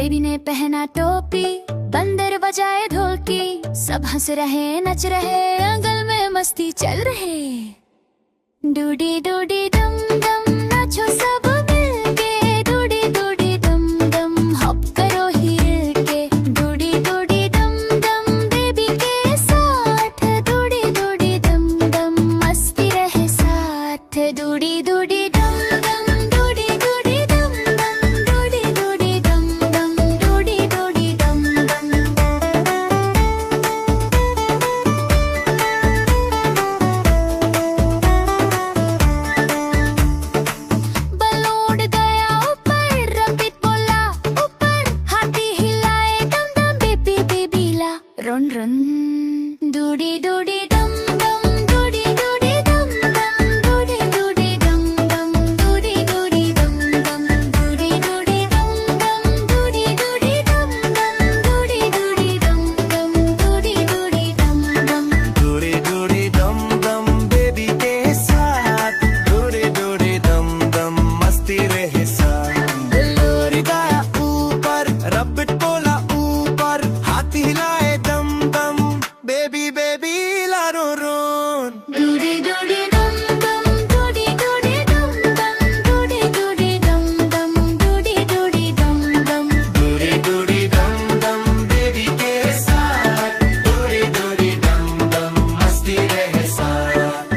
Baby ने पहना टोपी, बंदर बजाए ढोलकी, सब हंस रहे नच रहे, आंगन में मस्ती चल रहे। डूडी डूडी डम डम नाचो सब मिलके, डूडी डूडी डम डम हॉप करो हिल के। डूडी डूडी डम डम बेबी के साथ, डूडी डूडी डम डम मस्ती रहे साथ। डूडी डूडी डम डम डूडी डूडी डम डम डूडी डूडी डम डम डूडी डूडी डम डम। बलून गया ऊपर, रबिट बोला ऊपर, हाथी हिलाए डम डम बेबी बेबी ला रन रन। डूडी डूडी डम डम डूडी डूडी डम डम डूडी डूडी डम डम डूडी डूडी डम डम डूडी डूडी डम डम डूडी डूडी डम डम डूडी डूडी डम डम डूडी डूडी डम डम। डूडी डूडी डम डम बेबी के साथ, डूडी डूडी डम डम मस्ती रहे साथ। बलून गया ऊपर, रबिट बोला ऊपर, हाथी हिलाए दम दम बेबी बेबी ला रो रोन। डूडी डूडी डम डम डूडी डूडी डम डम डूडी डूडी डम डम डूडी डूडी डम डम। डूडी डूडी डम डम बेबी के साथ, डूडी डूडी डम डम मस्ती रहे साथ।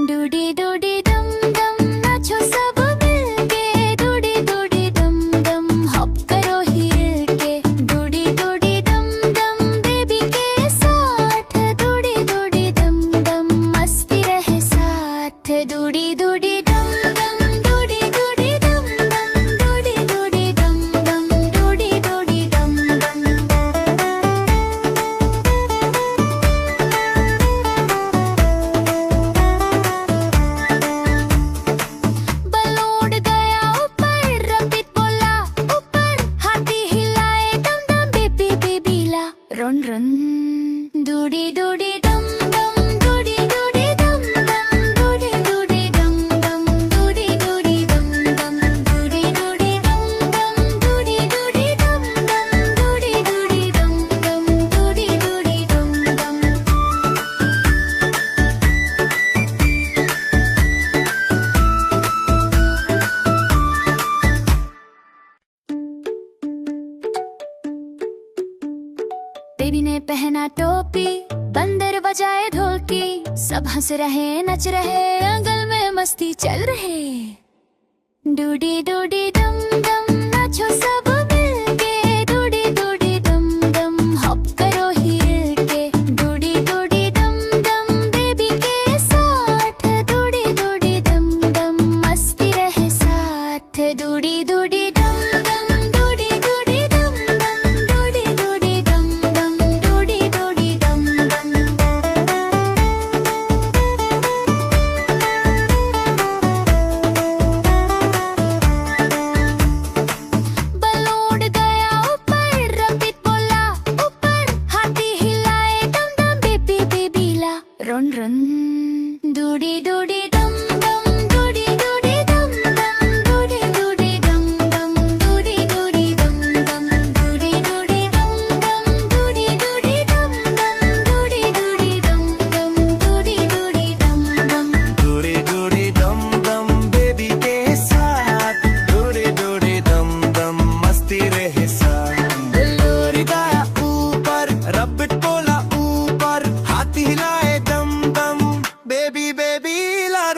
डूडी डूडी डम डम नाचो सब मिलके, डूडी डूडी डम डम हॉप करो हिल के। डूडी डूडी डम डम बेबी के साथ, डूडी डूडी डम डम मस्ती रहे साथ। डूडी डूडी डम डम डूडी डूडी डम डम डूडी डूडी डम डम डूडी डूडी डम डम। बलून गया ऊपर, रबिट बोला ऊपर, हाथी हिलाए डम डम बेबी बेबी ला रन रन। डूडी डूडी डम डम डूडी डूडी डम डम डूडी डूडी डम डम डूडी डूडी डम डम डूडी डूडी डम डम डूडी डूडी डम डम डूडी डूडी डम डम डूडी डूडी डम डम। बेबी ने पहना टोपी, बंदर बजाए ढोलकी, सब हंस रहे नच रहे, आंगन में मस्ती चल रहे। डूडी डूडी डम डम नाचो सब मिलके, डूडी डूडी डम डम हॉप करो हिल के। डूडी डूडी डम डम बेबी के साथ, डूडी डूडी डम डम मस्ती रहे साथ। डूडी डूडी डम डम डूडी डूडी डम डम डूडी डूडी डम डम डूडी डूडी डम डम। बलून गया ऊपर, रबिट बोला ऊपर, हाथी हिलाए डम डम बेबी बेबी ला रन रन। डूडी डूडी डम डम डूडी डूडी डम डम डूडी डूडी डम डम डूडी डूडी डम डम डूडी डूडी डम डम डूडी डूडी डम डम डूडी डूडी डम डम डूडी डूडी डम डम। डूडी डूडी डम डम बेबी के साथ, डूडी डूडी डम डम मस्ती रहे साथ। बलून गया ऊपर, रबिट बोला ऊपर, हाथी हिलाए दम दम बेबी बेबी ला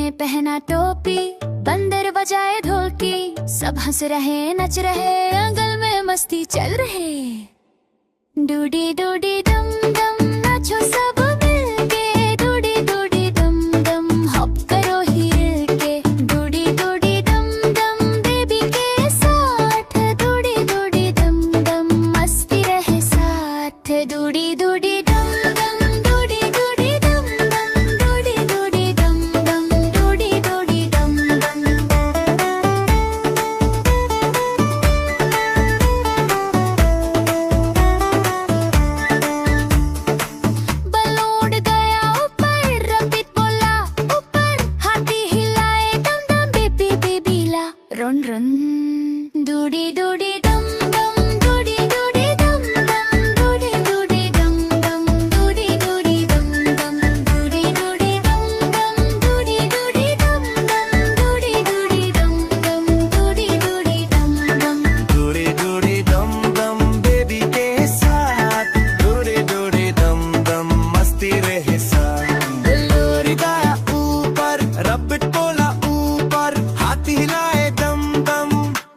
ने पहना टोपी, बंदर बजाए ढोलकी, सब हंस रहे नच रहे, जंगल में मस्ती चल रहे। डूडी डूडी डम डम नाचो सब मिलके, डूडी डूडी डम डम हॉप करो हिल के, डूडी डूडी डम डम बेबी के साथ, डूडी डूडी डम डम मस्ती रहे साथ, डूडी डूडी डम डम डूडी डूडी डम डम डूडी डूडी डम डम डूडी डूडी डम डम। बलून गया ऊपर, रबिट बोला ऊपर, हाथी हिलाए डम डम बेबी बेबीला, रन रन डूडी डूडी डम डम डूडी डूडी डम डम डूडी डूडी डम डम डूडी डूडी डम डम डूडी डूडी डम डम डूडी डूडी डम डम डूडी डूडी डम डम डूडी डूडी डम डम। डूडी डूडी डम डम बेबी के साथ, डूडी डूडी डम डम मस्ती रहे साथ। बलोरी गाया ऊपर, रबिट बोला ऊपर, हाथी हिलाए दम दम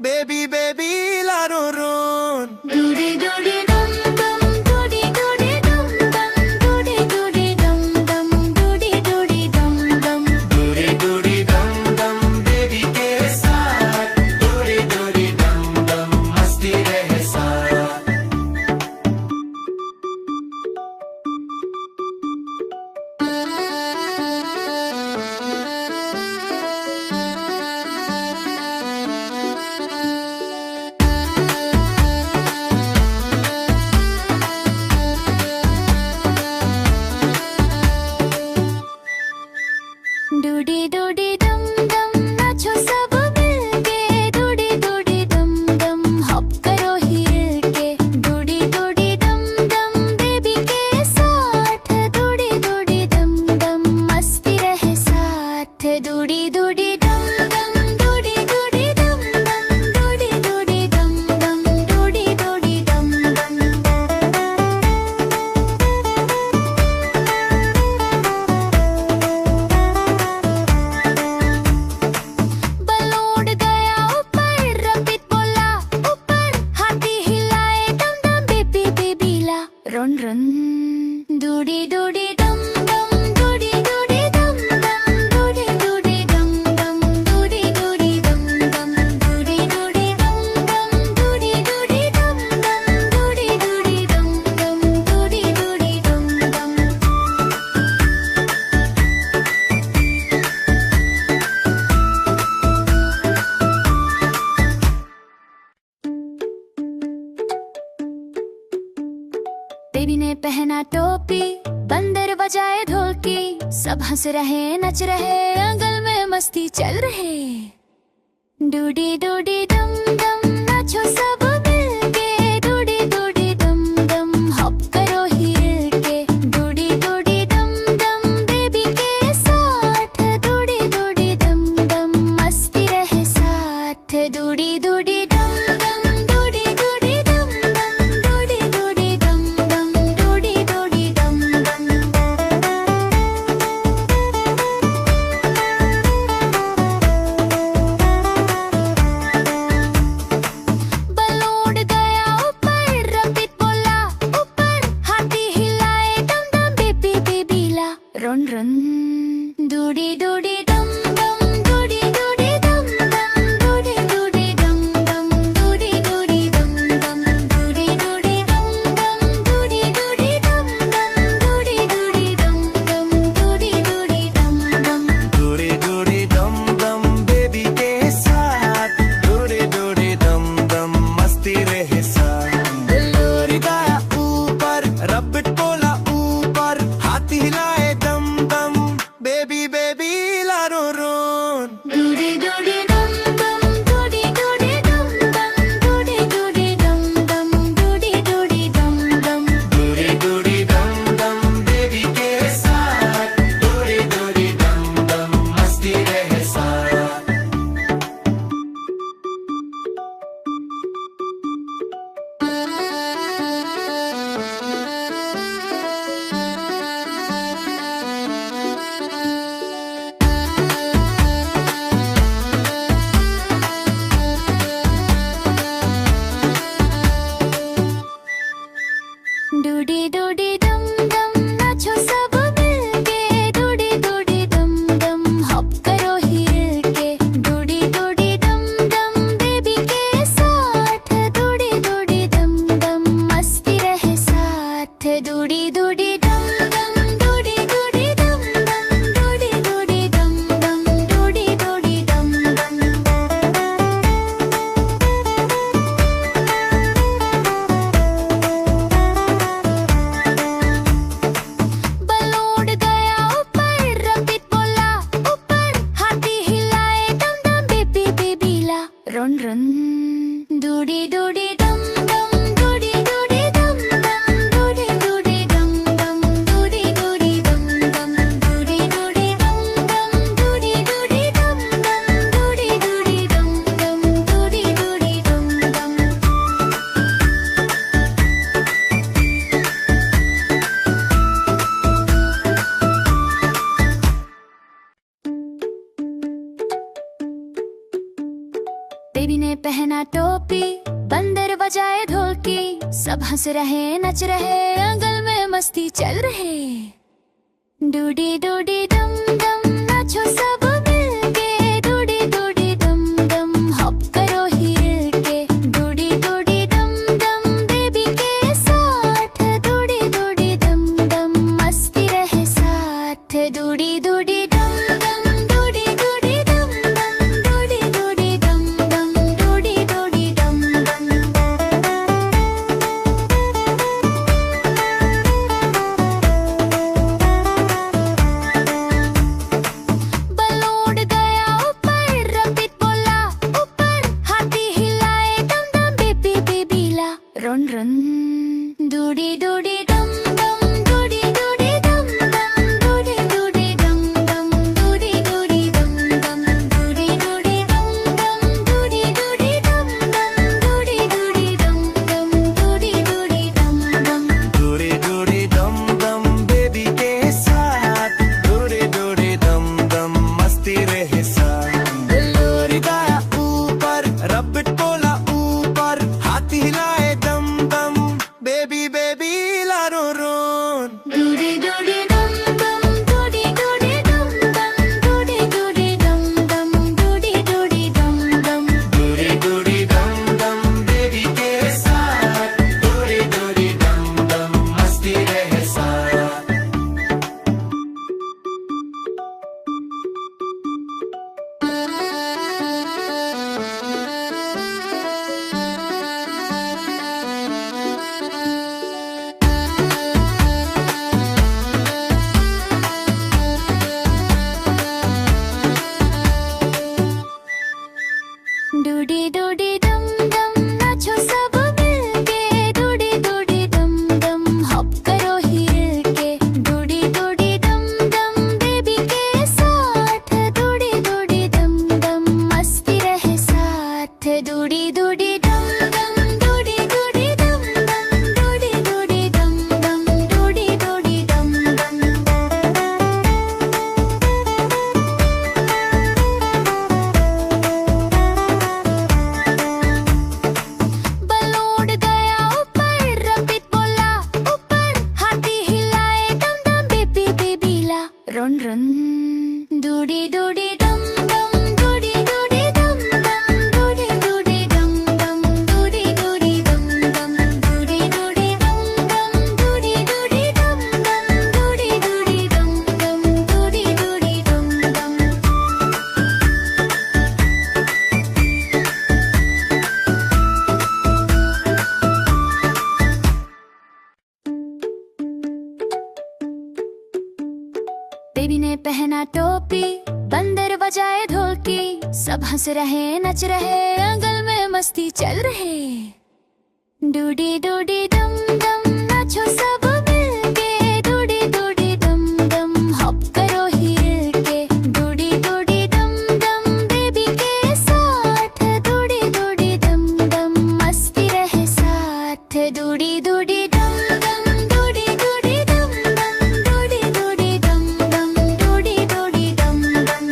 बेबी बेबी लारो रोन। डूडी डूडी डम डम डूडी डूडी डम डम डूडी डूडी डम डम डूडी डूडी डम डम। डूडी डूडी डम डम बेबी के साथ, डूडी डूडी डम डम मस्ती रहे साथ। डूडी डूडी डम डम नाचो सब मिलके, डूडी डूडी डम डम हॉप करो हिल के, डूडी डूडी डम डम बेबी के साथ, डूडी डूडी डम डम मस्ती रहे साथ, डूडी डूडी डम डम डूडी डूडी डम डम डूडी डूडी डम डम डूडी डूडी डम डम। बलून गया ऊपर, रबिट बोला ऊपर, हाथी हिलाए डम डम बेबी बेबीला, रन रन डूडी डूडी डम डम डूडी डूडी डम डम डूडी डूडी डम डम डूडी डूडी डम डम डूडी डूडी डम डम डूडी डूडी डम डम डूडी डूडी डम डम डूडी डूडी डम डम। बेबी ने पहना टोपी, बंदर बजाए ढोलकी, सब हंस रहे नच रहे, जंगल में मस्ती चल रहे। डूडी डूडी डम डम नाचो सब मिलके, डूडी डूडी डम डम हॉप करो हिल के, डूडी डूडी डम डम बेबी के साथ, डूडी डूडी डम डम मस्ती रहे साथ, डूडी डूडी डम डम डूडी डूडी डम डम डूडी डूडी डम डम डूडी डूडी डम डम। बलून डूडी डूडी डम डम नाचो सब मिलके, डूडी डूडी डम डम हॉप करो हिल के, डूडी डूडी डम डम बेबी के साथ, डूडी डूडी डम डम मस्ती रहे साथ, डूडी डूडी डम डम डूडी डूडी डम डम, डूडी डूडी डम डम, डूडी डूडी डम डम। बलून गया ऊपर, रबिट बोला ऊपर, हाथी हिलाए दम दम बेबी बेबीला, रन रन, डूडी डूडी डम डम, डूडी डूडी डम डम, डूडी डूडी डम डम, डूडी डूडी डम डम, डूडी डूडी डम डम, डूडी डूडी डम डम, डूडी डूडी डम डम, डूडी डूडी डम डम। बेबी ने पहना टोपी, बंदर बजाए ढोलकी, सब हंस रहे नच रहे, आंगन में मस्ती चल रहे। डूडी डूडी डम डम नाचो सब मिलके, डूडी डूडी डम डम हॉप करो हिल के, डूडी डूडी डम डम बेबी के साथ, डूडी डूडी डम डम मस्ती रहे साथ, डूडी डूडी डम डम, डूडी डूडी डम डम, डूडी डूडी डम डम, डूडी डूडी डम डम। बलून गया ऊपर, रबिट बोला ऊपर, हाथी हिलाए दम दम बेबी बेबीला, रन रन, डूडी डूडी डम डम, डूडी डूडी डम डम, डूडी डूडी डम डम, डूडी डूडी डम डम, डूडी डूडी डम डम, डूडी डूडी डम डम, डूडी डूडी डम डम, डूडी डूडी डम डम। डूडी डूडी डम डम बेबी के साथ, डूडी डूडी डम डम मस्ती रहे साथ। बलून गया ऊपर, रबिट बोला ऊपर, हाथी हिलाए दम दम बेबी बेबी ला रो रोन। डूडी डूडी डम डम, डूडी डूडी डम डम, डूडी डूडी डम डम, डूडी डूडी डम डम। डूडी डूडी डम डम बेबी के साथ, डूडी डूडी डम डम मस्ती रहे साथ। डूडी डूडी डम डम नाचो सब मिलके, डूडी डूडी डम डम हॉप करो हिल के, डूडी डूडी डम डम बेबी के साथ, डूडी डूडी डम डम मस्ती रहे साथ, डूडी डूडी डम डम, डूडी डूडी डम डम, डूडी डूडी डम डम, डूडी डूडी डम डम। बलून गया ऊपर, रबिट बोला ऊपर, हाथी हिलाए दम दम बेबी बेबीला, रन रन, डूडी डूडी डम डम, डूडी डूडी डम डम, डूडी डूडी डम डम, डूडी डूडी डम डम, डूडी डूडी डम डम, डूडी डूडी डम डम, डूडी डूडी डम डम, डूडी डूडी डम डम, डूडी डूडी डम डम, डूडी डूडी डम डम। बलून गया ऊपर, रबिट बोला ऊपर, हाथी हिलाए दम दम बेबी बेबीला, रन रन, डूडी डूडी डम डम, डूडी डूडी डम डम, डूडी डूडी डम डम, डूडी डूडी डम डम, डूडी डूडी डम डम, डूडी डूडी डम डम, डूडी डूडी डम डम, डूडी डूडी डम डम। बेबी ने पहना टोपी, बंदर बजाए ढोलकी, सब हंस रहे नच रहे, आंगन में मस्ती चल रहे। डूडी डूडी डम डम नाचो सब मिलके, डूडी डूडी डम डम हॉप करो हिल के, डूडी डूडी डम डम बेबी के साथ, डूडी डूडी डम डम मस्ती रहे साथ, डूडी डूडी डम डम, डूडी डूडी डम डम, डूडी डूडी डम डम, डूडी डूडी डम डम।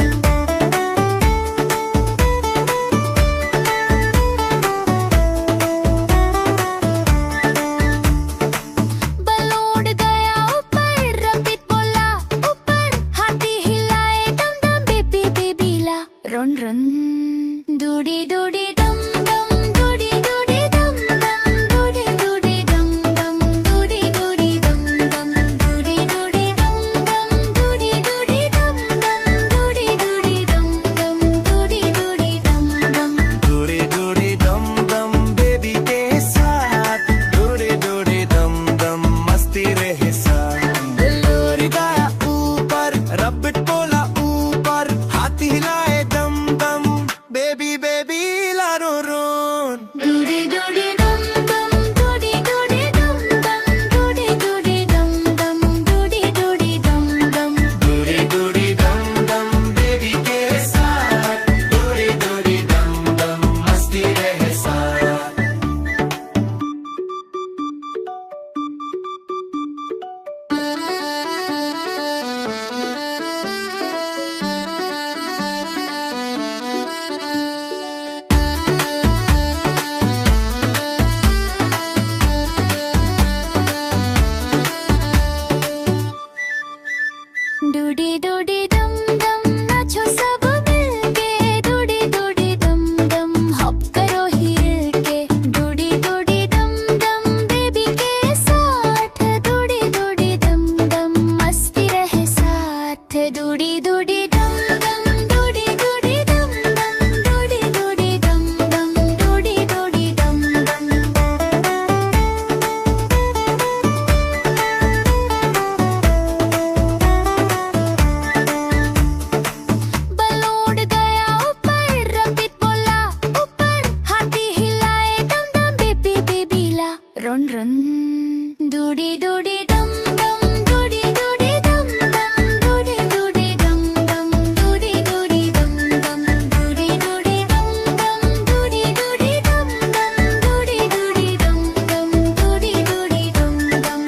डूडी डूडी डम डम डूडी डूडी डम डम डूडी डूडी डम डम डूडी डूडी डम डम डूडी डूडी डम डम डूडी डूडी डम डम डूडी डूडी डम डम डूडी डूडी डम डम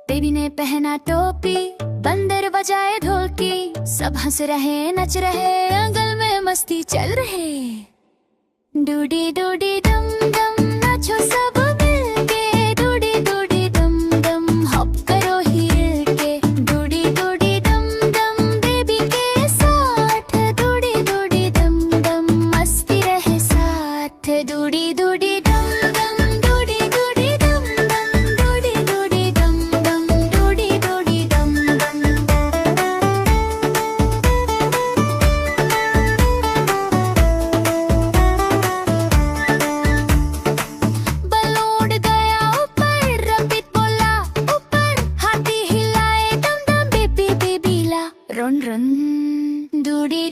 बेबी ने पहना टोपी, बंदर बजाए ढोलकी, सब हंस रहे नच रहे, आंगन में मस्ती चल रहे। डूडी डूडी डम डम नाचो सब मिलके, डूडी डूडी डम डम हॉप करो हिल के, डूडी डूडी डम डम बेबी के साथ, डूडी डूडी डम डम मस्ती रहे साथ, डूडी डूडी डम डम डूडी डूडी डम डम डूडी डूडी डम डम डूडी डूडी डम डम बलून गया ऊपर, रबिट बोला ऊपर, हाथी हिलाए दम दम बेबी बेबी ला रन रन, डूडी